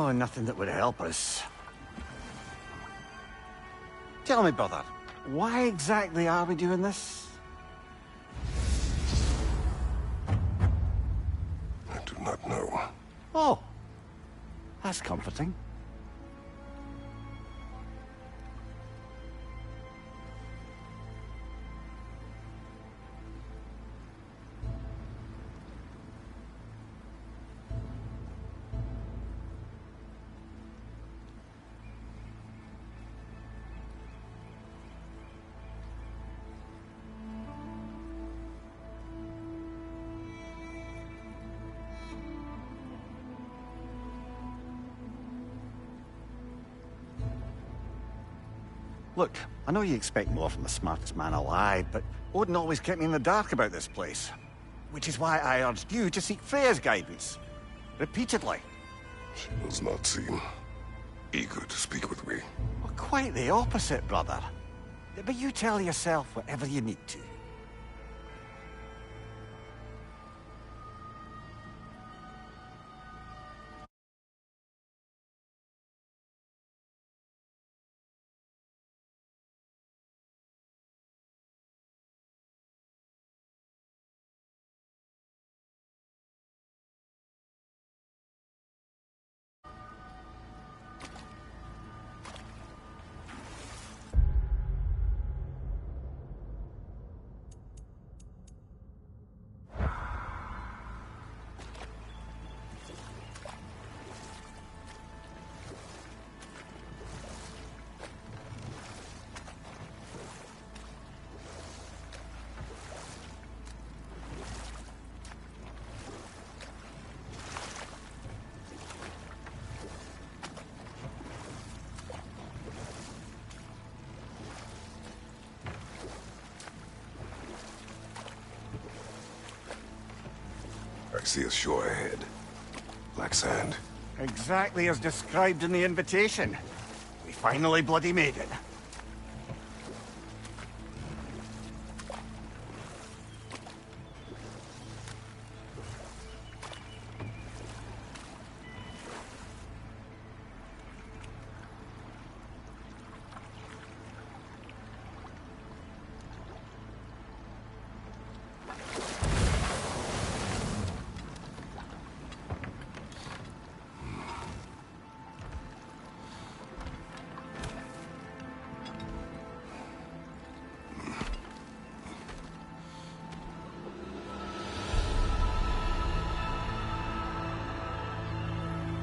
Oh, nothing that would help us. Tell me, brother, why exactly are we doing this? I do not know. Oh, that's comforting. Look, I know you expect more from the smartest man alive, but Odin always kept me in the dark about this place. Which is why I urged you to seek Freya's guidance. Repeatedly. She does not seem eager to speak with me. Well, quite the opposite, brother. But you tell yourself whatever you need to. I see a shore ahead. Black sand. Exactly as described in the invitation. We finally bloody made it.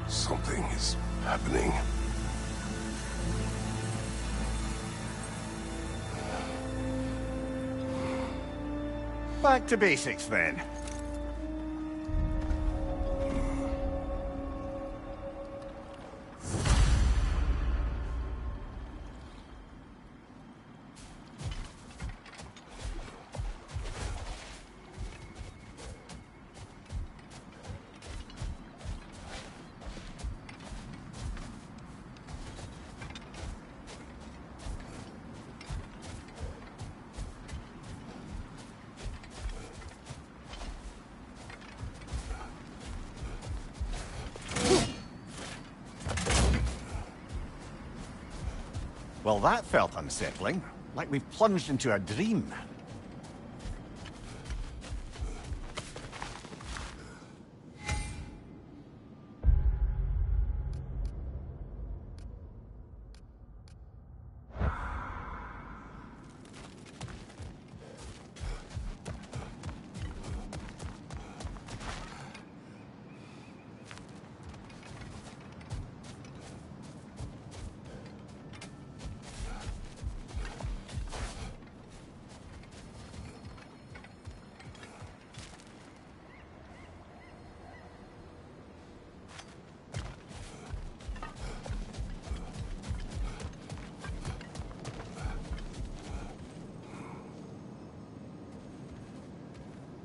Something is happening. Back to basics, then. Well, that felt unsettling. Like we've plunged into a dream.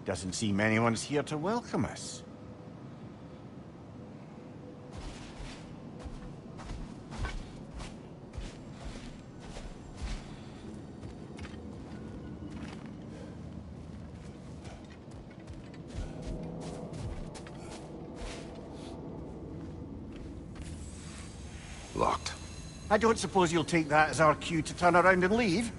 Doesn't seem anyone's here to welcome us. Locked. I don't suppose you'll take that as our cue to turn around and leave?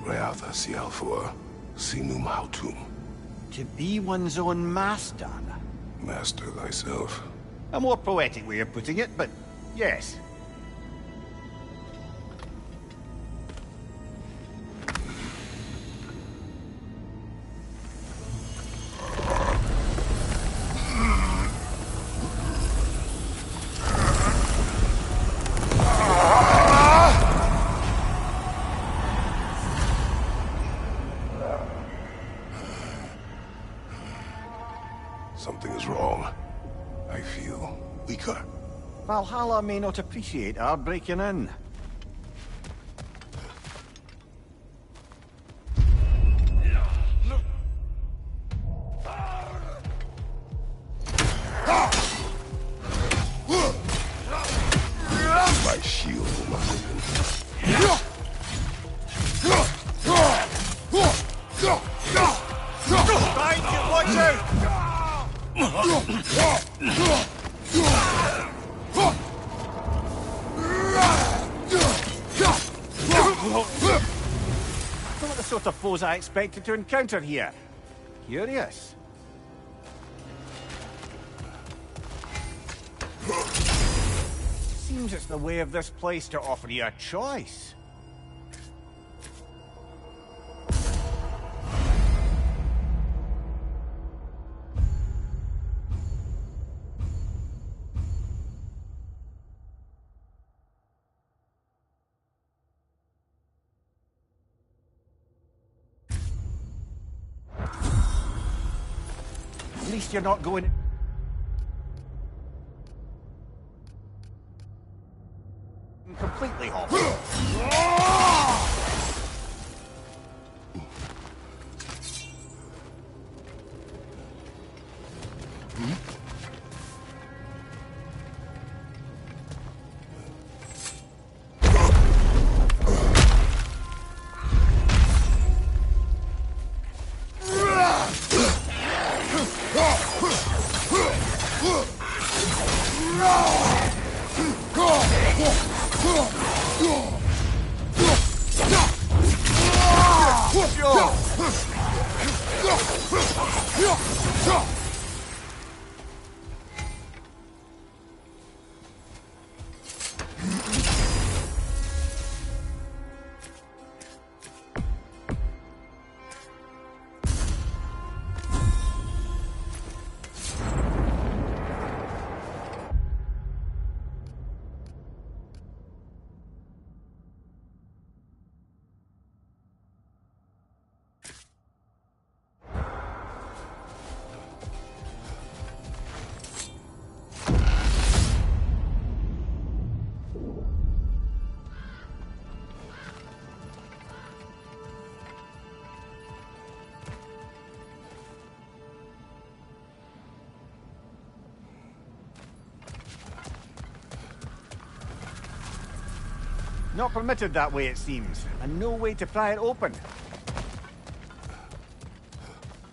Reatha Sialfor, Sinum Hautum. To be one's own master. Master thyself. A more poetic way of putting it, but yes. Something is wrong. I feel weaker. Valhalla may not appreciate our breaking in. My shield will not open. Right, watch out! Not the sort of foes I expected to encounter here. Curious. Seems it's the way of this place to offer you a choice. At least you're not going completely off. Not permitted that way, it seems, and no way to pry it open.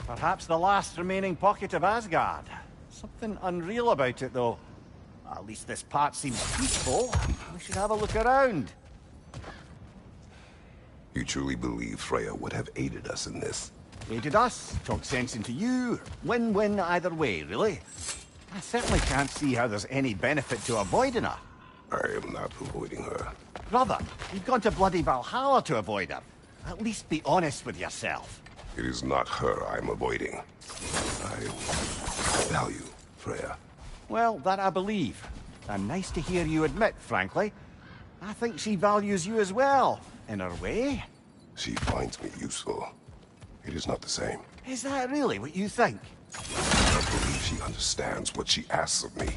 Perhaps the last remaining pocket of Asgard. Something unreal about it, though. At least this part seems peaceful. We should have a look around. You truly believe Freya would have aided us in this? Aided us, talked sense into you. Win-win either way, really. I certainly can't see how there's any benefit to avoiding her. I am not avoiding her. Brother, you've gone to bloody Valhalla to avoid her. At least be honest with yourself. It is not her I'm avoiding. I value Freya. Well, that I believe. And nice to hear you admit, frankly. I think she values you as well, in her way. She finds me useful. It is not the same. Is that really what you think? I believe she understands what she asks of me.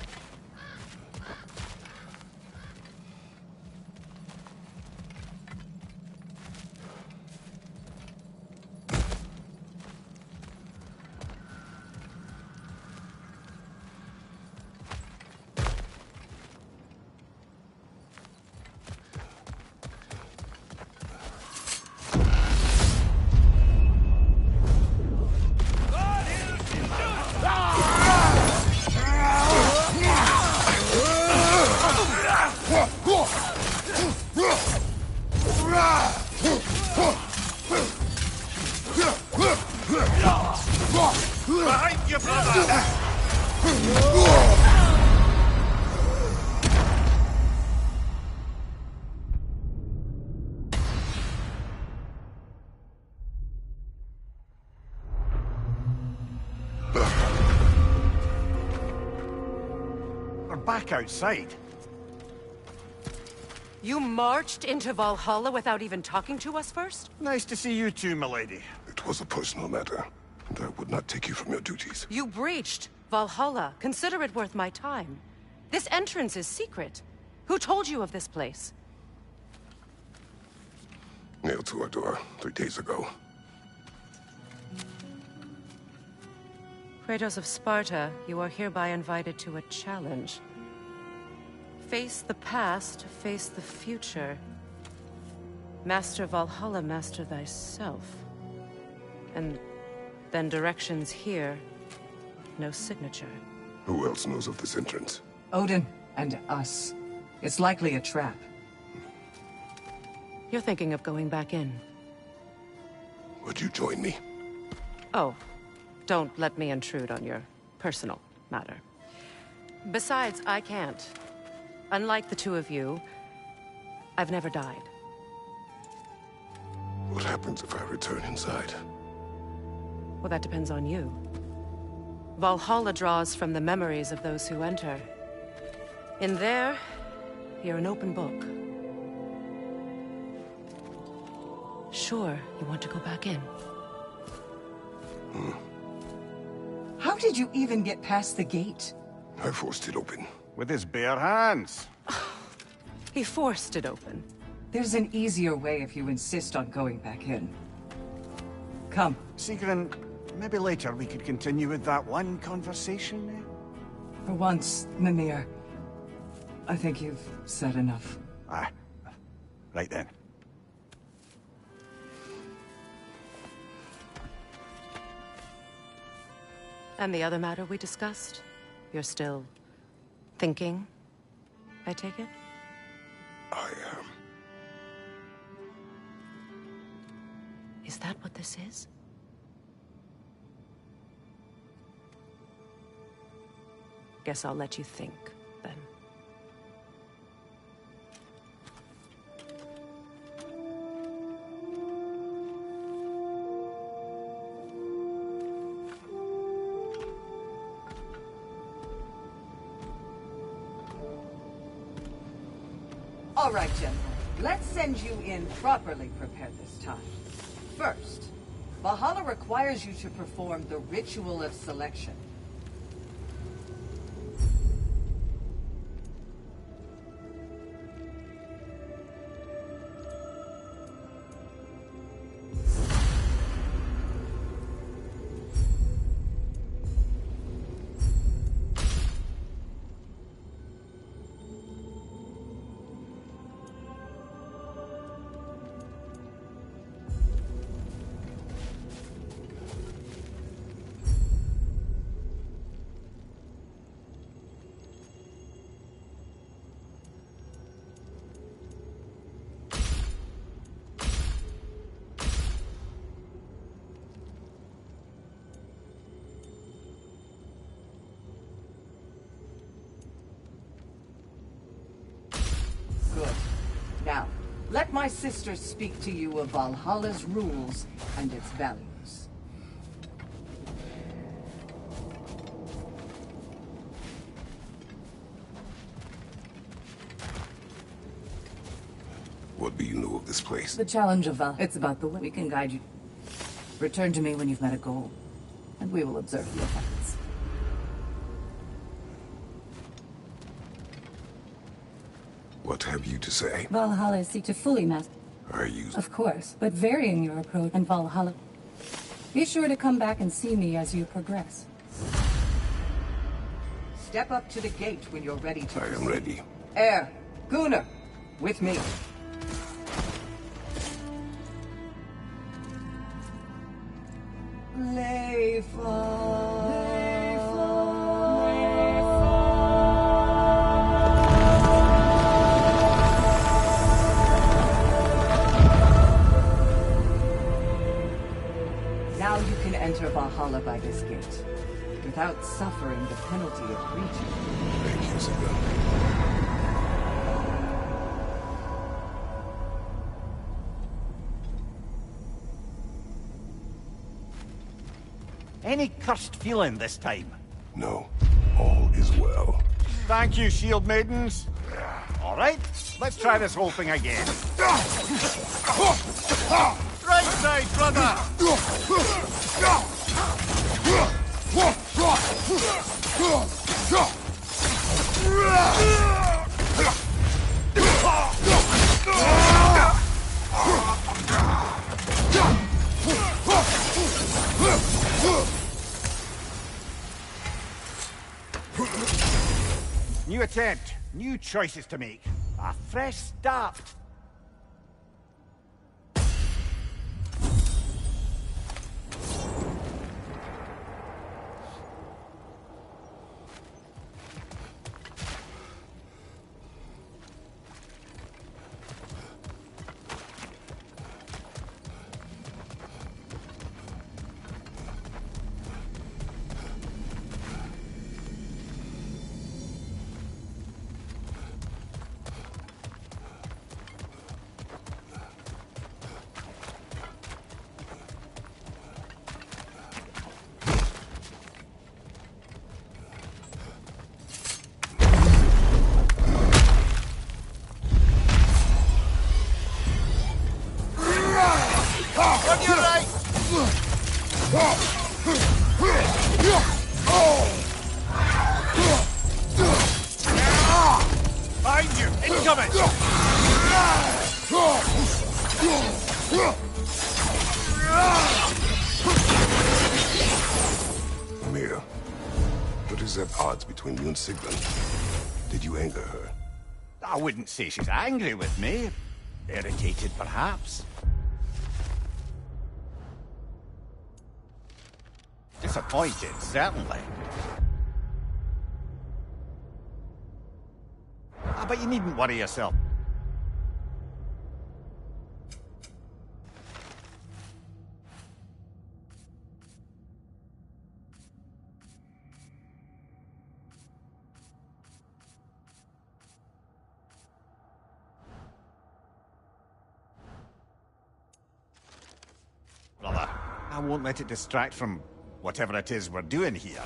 We're back outside. You marched into Valhalla without even talking to us first? Nice to see you too, milady. It was a personal matter, and I would not take you from your duties. You breached Valhalla. Consider it worth my time. This entrance is secret. Who told you of this place? Nailed to our door 3 days ago. Kratos of Sparta, you are hereby invited to a challenge. Face the past, face the future. Master Valhalla, master thyself. And then directions here, no signature. Who else knows of this entrance? Odin and us. It's likely a trap. You're thinking of going back in. Would you join me? Oh, don't let me intrude on your personal matter. Besides, I can't. Unlike the two of you, I've never died. What happens if I return inside? Well, that depends on you. Valhalla draws from the memories of those who enter. In there, you're an open book. Sure, you want to go back in. How did you even get past the gate? I forced it open. With his bare hands. He forced it open. There's an easier way if you insist on going back in. Come. Sigrun, maybe later we could continue with that one conversation, eh? For once, Mimir. I think you've said enough. Ah, right then. And the other matter we discussed? You're still thinking, I take it? I am. Is that what this is? Guess I'll let you think, then. All right, gentlemen. Let's send you in properly prepared this time. First, Valhalla requires you to perform the ritual of selection. Good. Now, let my sister speak to you of Valhalla's rules and its values. What do you know of this place? The challenge of Valhalla. It's about the way we can guide you. Return to me when you've met a goal, and we will observe the effects. What have you to say? Valhalla seek to fully master. Are you... Of course, but varying your approach in Valhalla. Be sure to come back and see me as you progress. Step up to the gate when you're ready to I am proceed. ready. Air, Gunnar, with me. Now you can enter Valhalla by this gate. With without suffering the penalty of breaching. Thank you, Sigurd. Any cursed feeling this time? No, all is well. Thank you, shield maidens. All right, let's try this whole thing again. Right side, brother! New attempt, new choices to make. A fresh start. On your right! Behind you! Incoming! Amir, what is at odds between you and Sigmund? Did you anger her? I wouldn't say she's angry with me. Irritated, perhaps. Disappointed, certainly. But you needn't worry yourself. Brother, I won't let it distract from whatever it is we're doing here.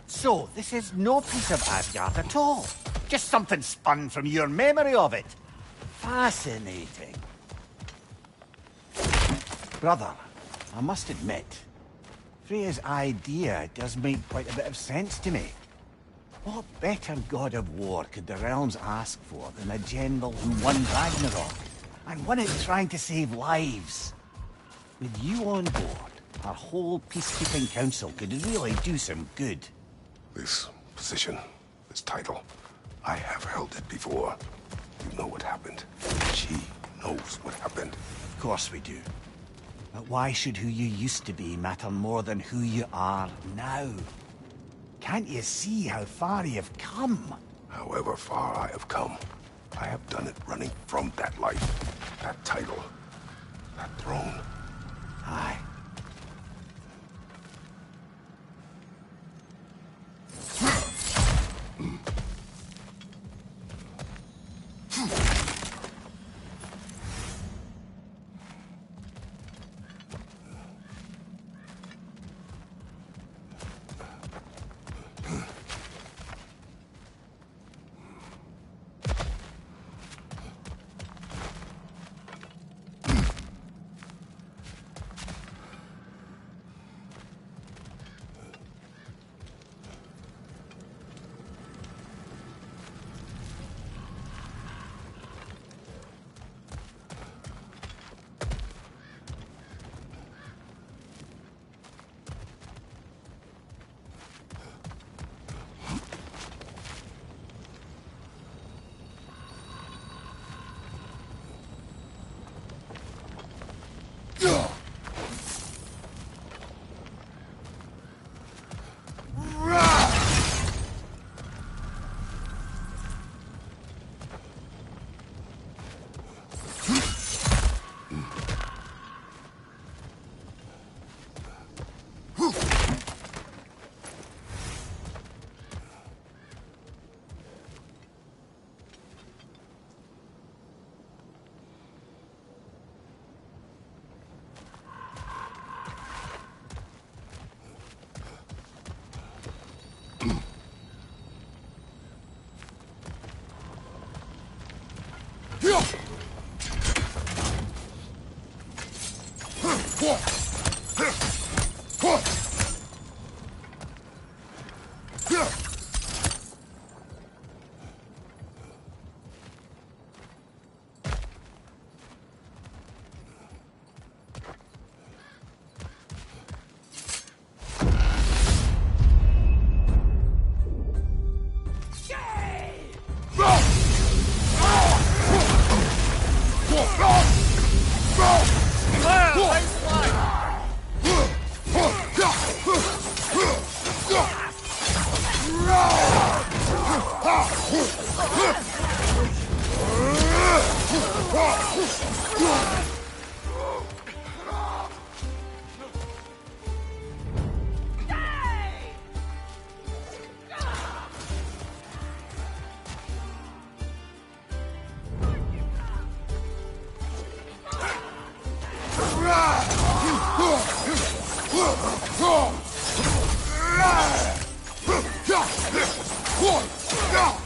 So, this is no piece of Asgard at all. Just something spun from your memory of it. Fascinating. Brother, I must admit, Freya's idea does make quite a bit of sense to me. What better god of war could the realms ask for than a general who won Ragnarok, and won it trying to save lives? With you on board, our whole peacekeeping council could really do some good. This position, this title, I have held it before. You know what happened. She knows what happened. Of course we do. But why should who you used to be matter more than who you are now? Can't you see how far you've come? However far I have come, I have done it running from that life, that title, that throne. Aye.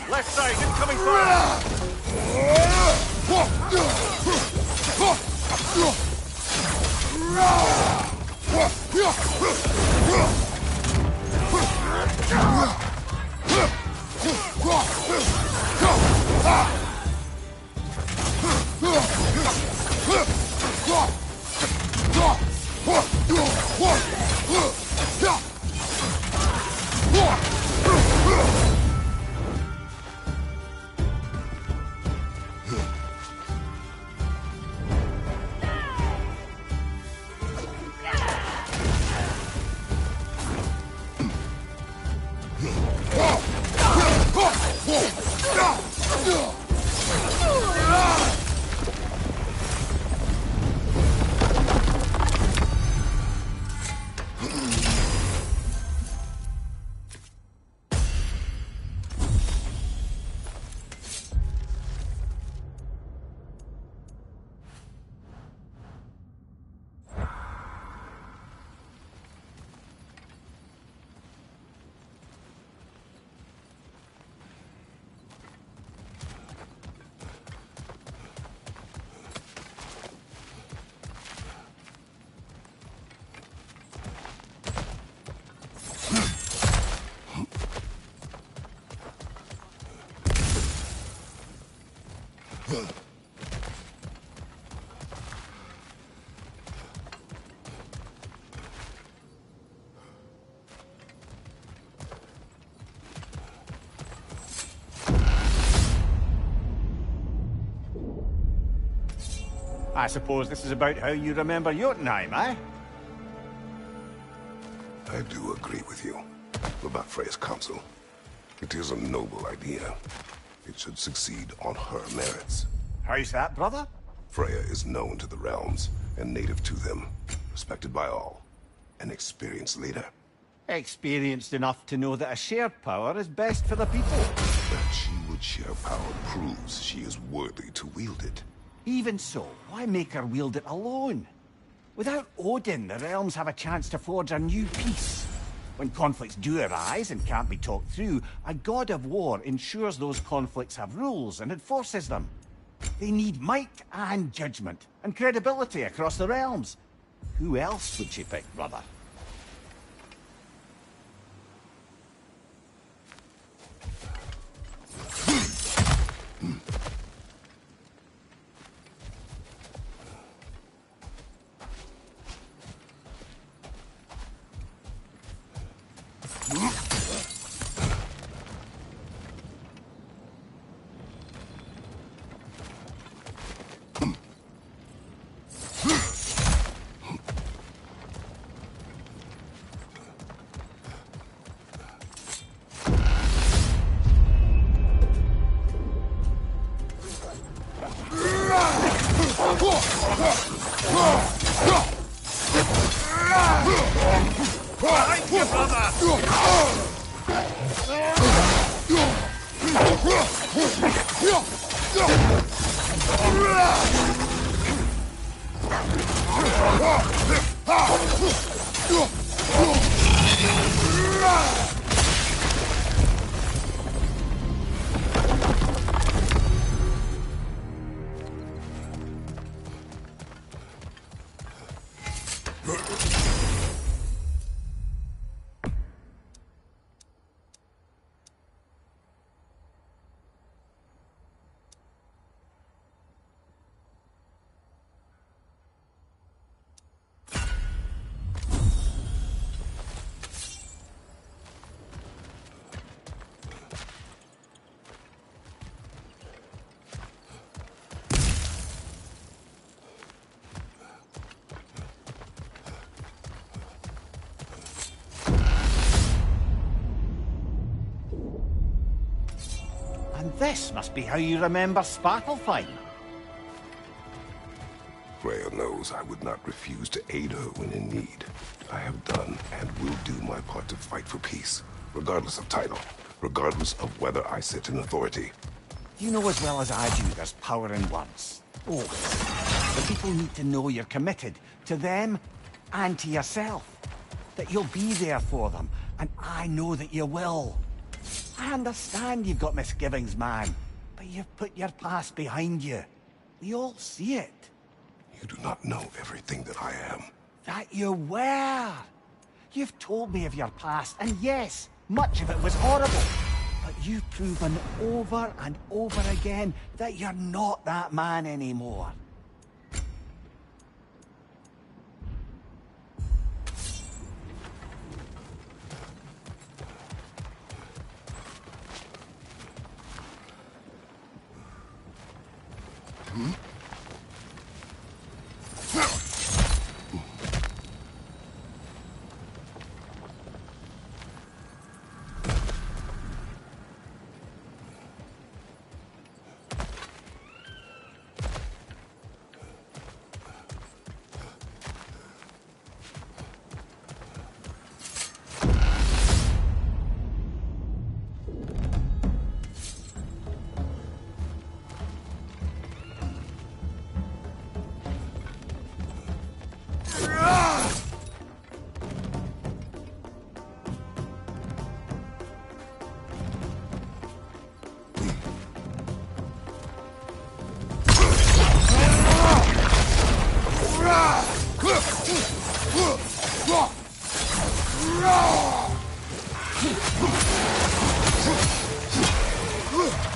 Left side, incoming fire! I suppose this is about how you remember Jotunheim, eh? I do agree with you about Freya's council. It is a noble idea. It should succeed on her merits. How's that, brother? Freya is known to the realms and native to them, respected by all. An experienced leader. Experienced enough to know that a shared power is best for the people. That she would share power proves she is worthy to wield it. Even so, why make her wield it alone? Without Odin, the realms have a chance to forge a new peace. When conflicts do arise and can't be talked through, a god of war ensures those conflicts have rules and enforces them. They need might and judgment, and credibility across the realms. Who else would she pick, brother? And this must be how you remember Svartalfheim. Freya knows I would not refuse to aid her when in need. I have done and will do my part to fight for peace, regardless of title, regardless of whether I sit in authority. You know as well as I do there's power in words. Oh, the people need to know you're committed, to them and to yourself. That you'll be there for them, and I know that you will. I understand you've got misgivings, man, but you've put your past behind you. We all see it. You do not know everything that I am. That you were. You've told me of your past, and yes, much of it was horrible. But you've proven over and over again that you're not that man anymore.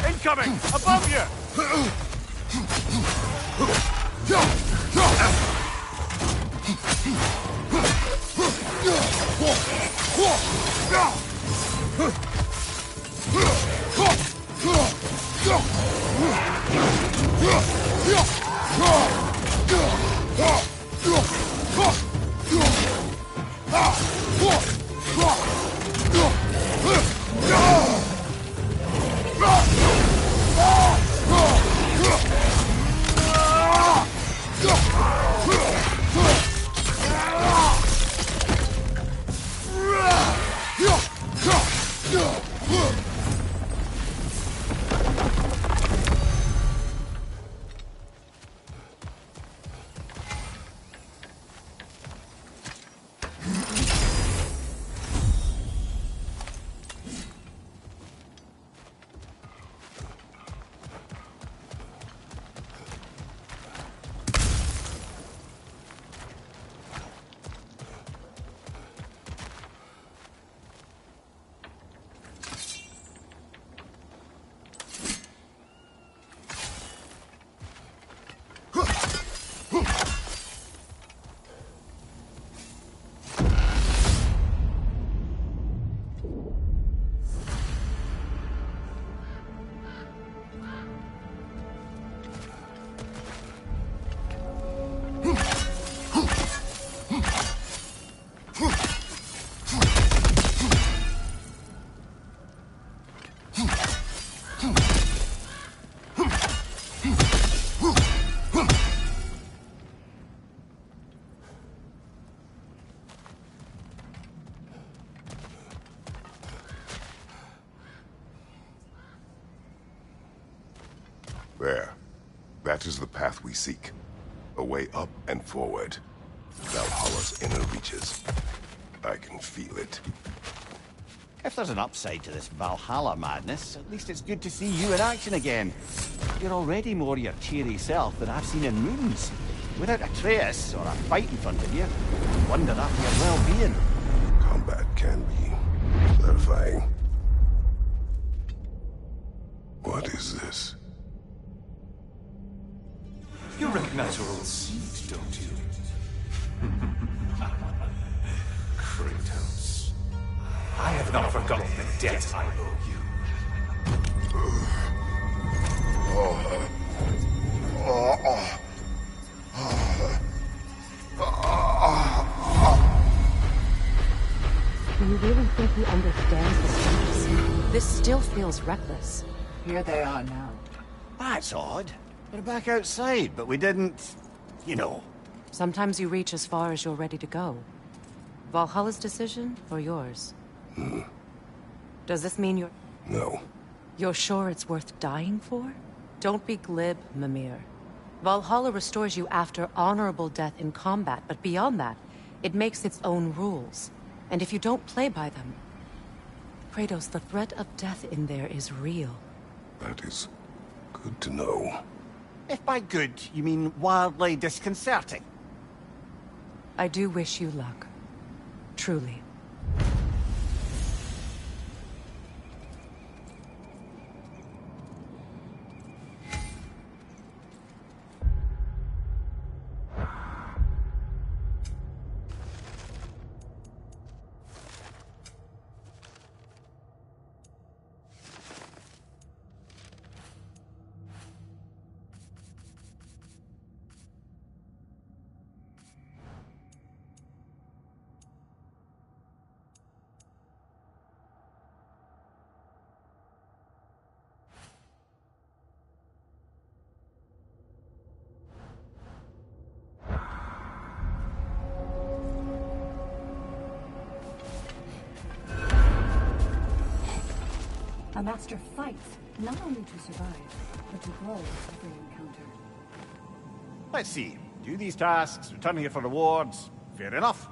Incoming! Above you! There. That is the path we seek. A way up and forward. Valhalla's inner reaches. I can feel it. If there's an upside to this Valhalla madness, at least it's good to see you in action again. You're already more your cheery self than I've seen in moons. Without Atreus or a fight in front of you, I wonder after your well-being. Combat can be clarifying. What is this? You recognize your old seat, don't you? Kratos. I have not forgotten the debt I owe you. Do you really think he understands the stakes? This still feels reckless. Here they are now. That's odd. They're back outside, but we didn't... you know. Sometimes you reach as far as you're ready to go. Valhalla's decision, or yours? Does this mean you're... No. You're sure it's worth dying for? Don't be glib, Mimir. Valhalla restores you after honorable death in combat, but beyond that, it makes its own rules. And if you don't play by them... Kratos, the threat of death in there is real. That is good to know. If by good, you mean wildly disconcerting. I do wish you luck. Truly. A master fights, not only to survive, but to grow with every encounter. Let's see. Do these tasks, return here for rewards. Fair enough.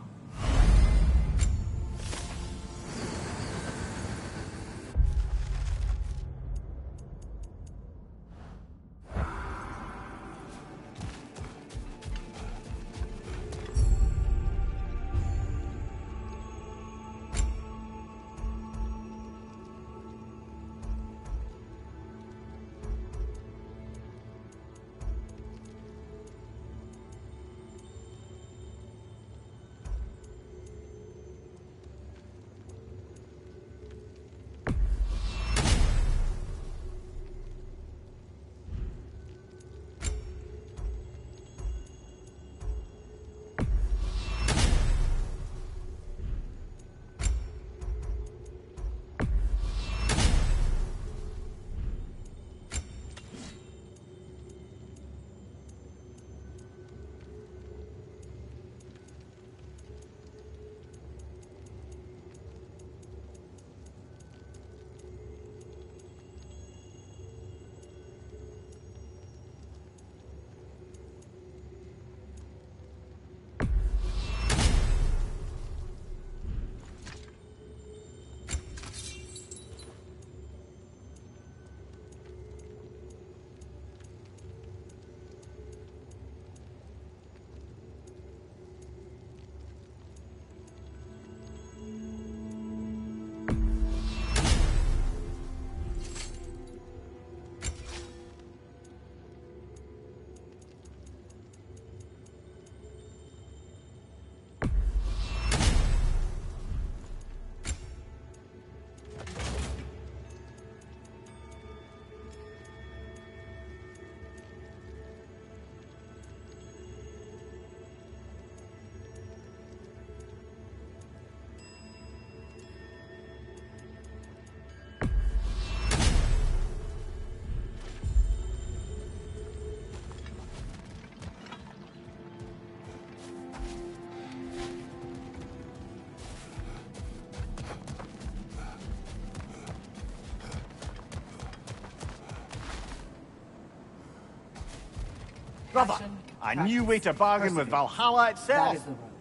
Brother, a new way to bargain with Valhalla That itself. is the one.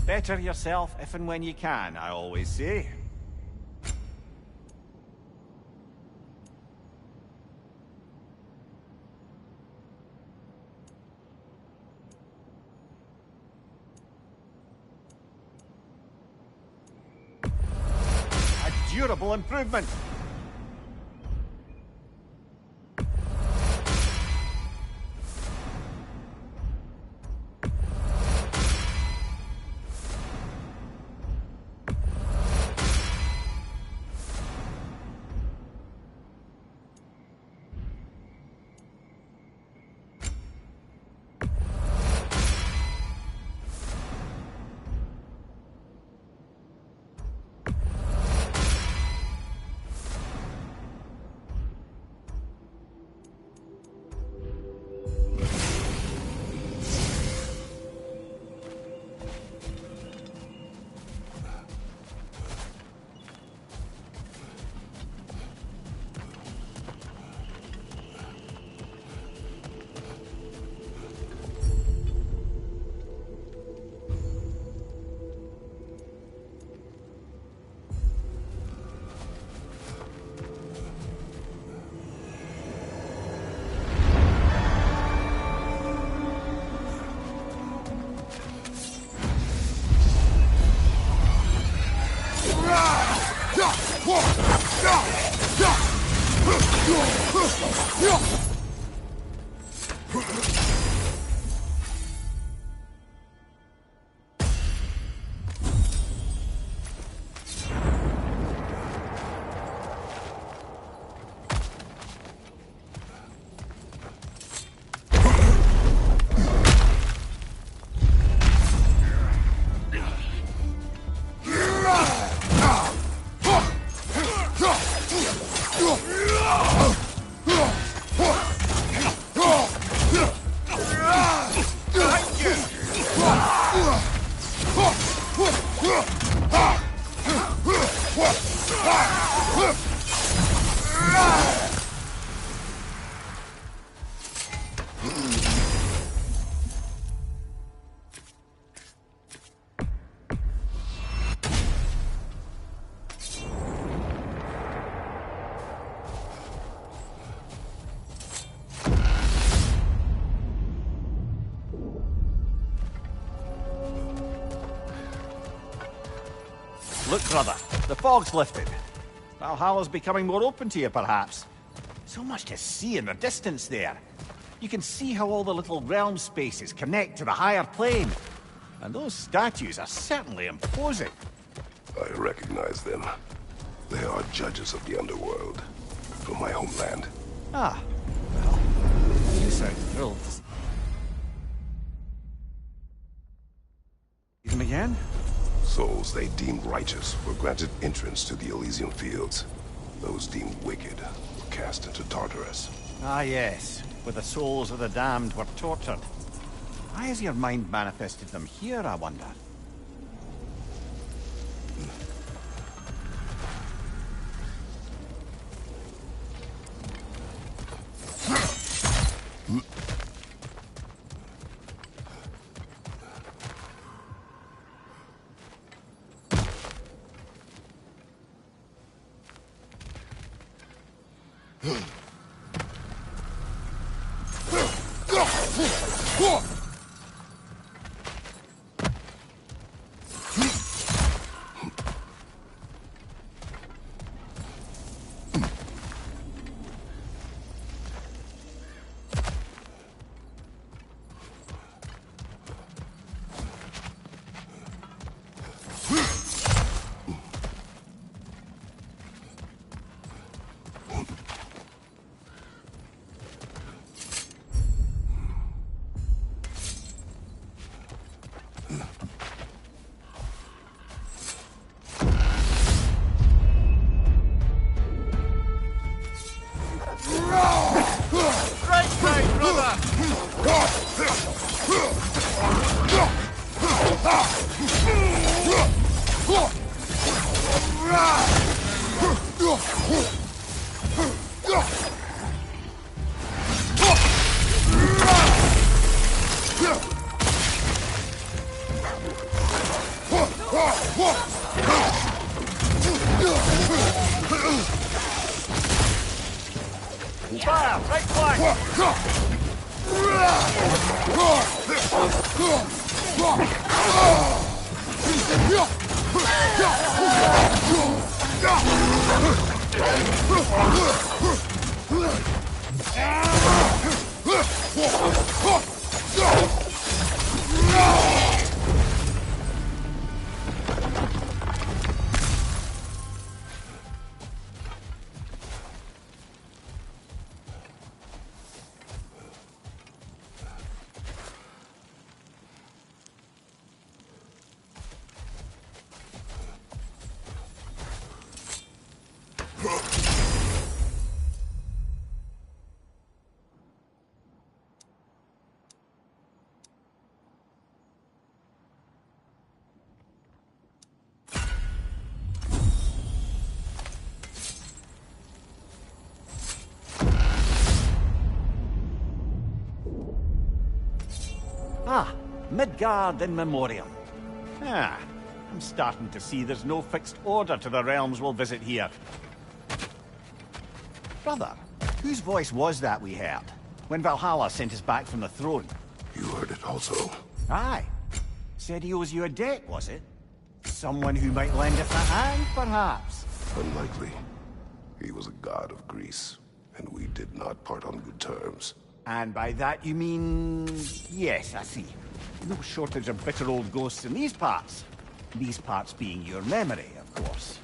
Better yourself if and when you can, I always say. A durable improvement. Look, brother, the fog's lifted. Valhalla's becoming more open to you, perhaps. So much to see in the distance there. You can see how all the little realm spaces connect to the higher plane. And those statues are certainly imposing. I recognize them. They are judges of the underworld. From my homeland. Ah, well, you sound thrilled to see them again? Souls they deemed righteous were granted entrance to the Elysium Fields. Those deemed wicked were cast into Tartarus. Ah, yes, where the souls of the damned were tortured. Why has your mind manifested them here, I wonder? Fire! Right flank! Ah, Midgard in memoriam. Ah, I'm starting to see there's no fixed order to the realms we'll visit here. Brother, whose voice was that we heard when Valhalla sent us back from the throne? You heard it also. Aye. Said he owes you a debt, was it? Someone who might lend us a hand, perhaps? Unlikely. He was a god of Greece, and we did not part on good terms. And by that you mean... Yes, I see. No shortage of bitter old ghosts in these parts. These parts being your memory, of course.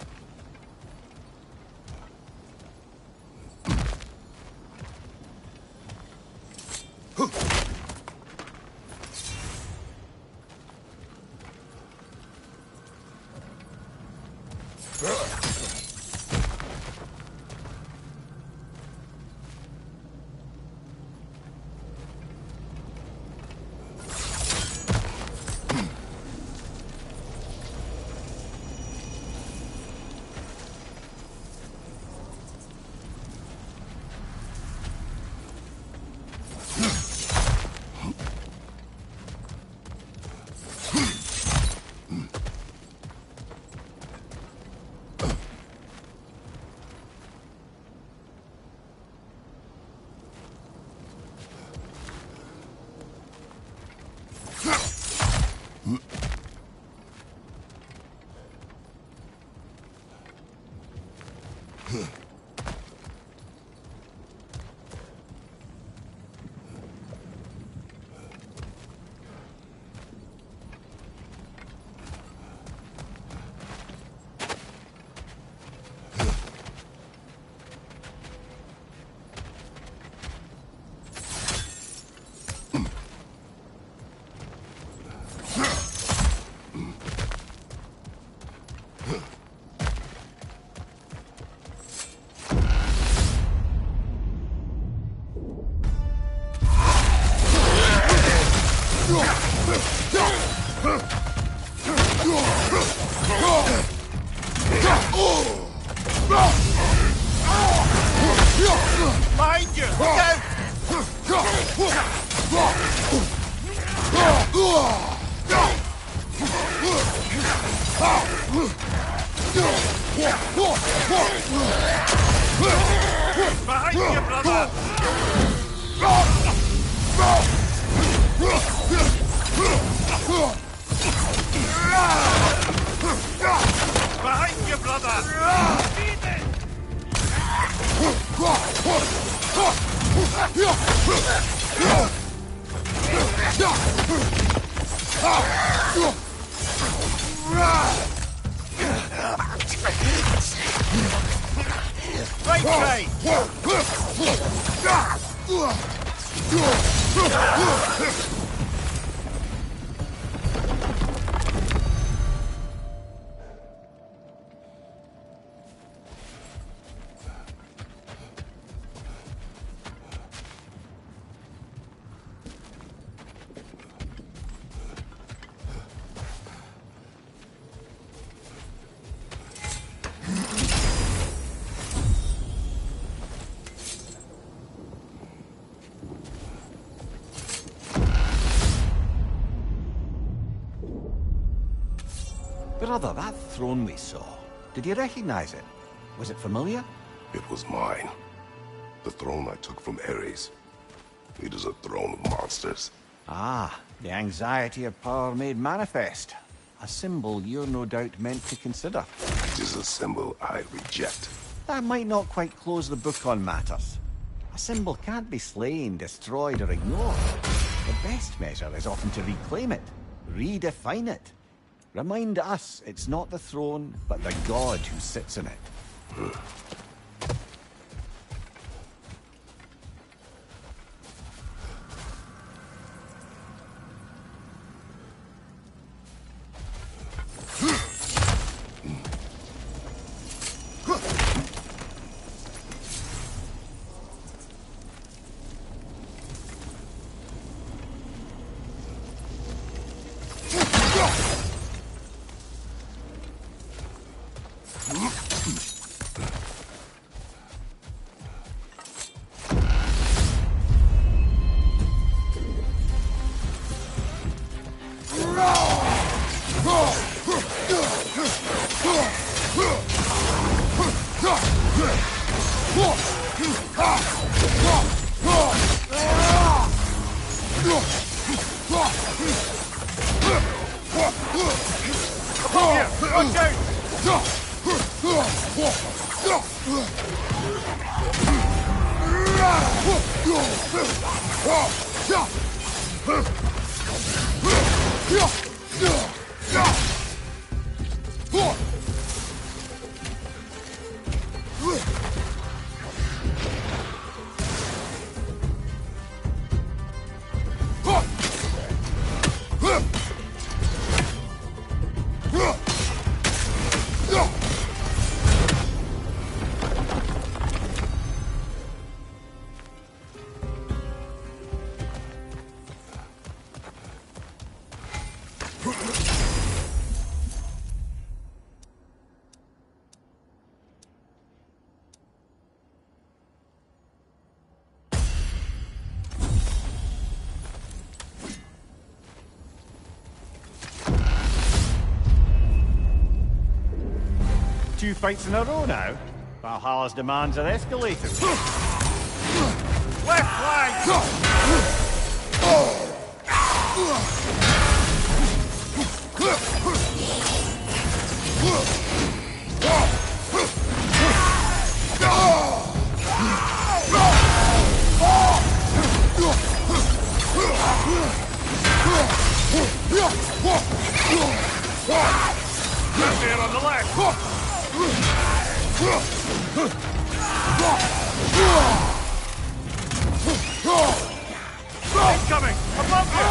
Behind you! Look out! Behind you, brother! Behind you, brother! Beat it! Right side! Brother, that throne we saw, did you recognize it? Was it familiar? It was mine. The throne I took from Ares. It is a throne of monsters. Ah, the anxiety of power made manifest. A symbol you're no doubt meant to consider. It is a symbol I reject. That might not quite close the book on matters. A symbol can't be slain, destroyed, or ignored. The best measure is often to reclaim it, redefine it. Remind us it's not the throne, but the god who sits in it. Watch out! Two fights in a row now. Valhalla's demands are escalating. Left flank! Left here on the left! Incoming! Above you!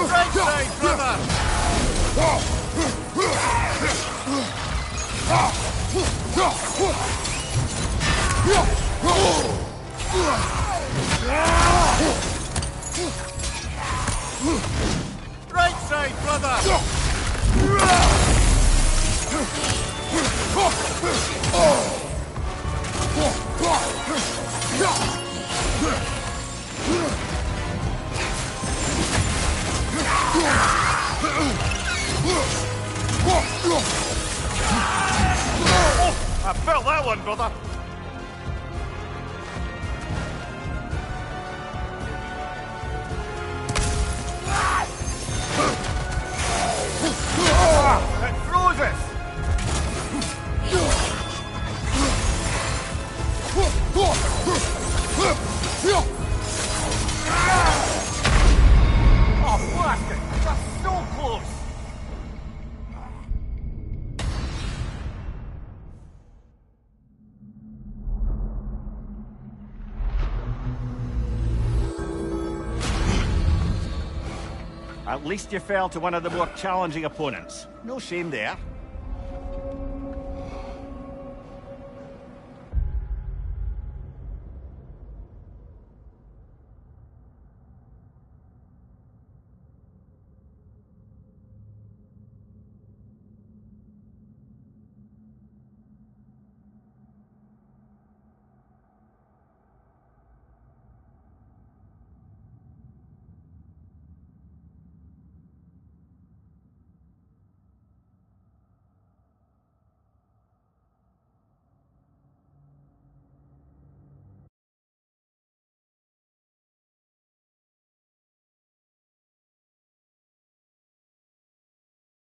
Right side, brother! Right side, brother! I felt that one, brother! It throws us! Oh, blasted! That's so close! At least you fell to one of the more challenging opponents. No shame there.